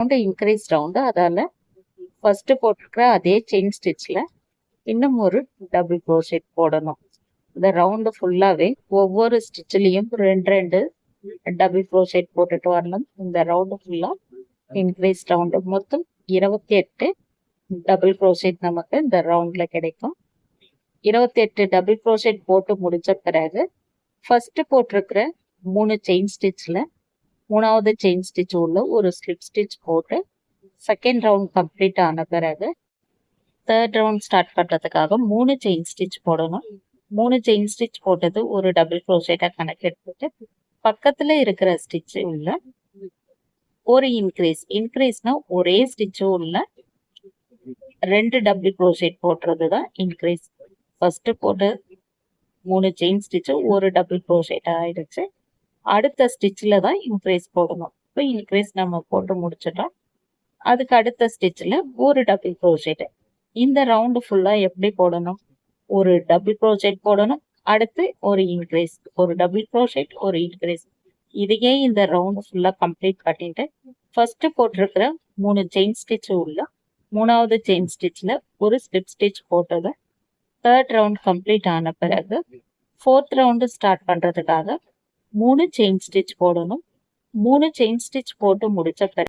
Round increase round. அதால் first போட்டிருக்கிற அதே செயின் ஸ்டிச்சில் இன்னும் ஒரு டபுள் க்ரோஷெட் போடணும். இந்த ரவுண்டு ஃபுல்லாகவே ஒவ்வொரு ஸ்டிச்சிலையும் 2 டபுள் க்ரோஷெட் போட்டுட்டு வரணும். இந்த ரவுண்டு ஃபுல்லாக இன்க்ரீஸ் ரவுண்டு மொத்தம் 28 டபுள் க்ரோஷெட் நமக்கு இந்த ரவுண்டில் கிடைக்கும். 28 டபுள் க்ரோஷெட் போட்டு முடித்த பிறகு ஃபஸ்ட்டு போட்டிருக்கிற 3 செயின் ஸ்டிச்சில் 3வது செயின் ஸ்டிச் உள்ள ஒரு ஸ்லிப் ஸ்டிச் போட்டு செகண்ட் ரவுண்ட் கம்ப்ளீட் ஆன பிறகு தேர்ட் ரவுண்ட் ஸ்டார்ட் பண்ணுறதுக்காக 3 செயின் ஸ்டிச் போடணும். 3 செயின் ஸ்டிச் போட்டது ஒரு டபுள் க்ரோஷெட்டாக கணக்கு எடுத்துட்டு பக்கத்தில் இருக்கிற ஸ்டிச்சு உள்ள ஒரு இன்க்ரீஸ்னா ஒரே ஸ்டிச்சு உள்ள 2 டபுள் க்ரோஷெட் போடுறது தான் இன்க்ரீஸ். ஃபஸ்ட்டு போட்டு 3 செயின் ஸ்டிச்சு ஒரு டபுள் க்ரோஷெட் ஆயிடுச்சு. அடுத்த ஸ்டிச்சில் தான் இன்க்ரீஸ் போடணும். இப்போ இன்க்ரீஸ் நம்ம போட்டு முடிச்சிட்டோம். அதுக்கு அடுத்த ஸ்டிச்சில் ஒரு டபுள் க்ரோஷெட். இந்த ரவுண்டு ஃபுல்லாக எப்படி போடணும்? ஒரு டபுள் க்ரோஷெட் போடணும், அடுத்து ஒரு இன்க்ரீஸ், ஒரு டபுள் க்ரோஷெட், ஒரு இன்க்ரீஸ். இதையே இந்த ரவுண்டு ஃபுல்லாக கம்ப்ளீட் பண்ணிட்டு ஃபஸ்ட்டு போட்டிருக்கிற 3 செயின் ஸ்டிச் உள்ள 3வது செயின் ஸ்டிச்சில் ஒரு ஸ்லிப் ஸ்டிச் போட்டது தேர்ட் ரவுண்ட் கம்ப்ளீட் ஆன பிறகு ஃபோர்த் ரவுண்டு ஸ்டார்ட் பண்ணுறதுக்காக 3 செயின் ஸ்டிச் போடணும். 3 செயின் ஸ்டிச் போட்டு முடிச்ச பிறகு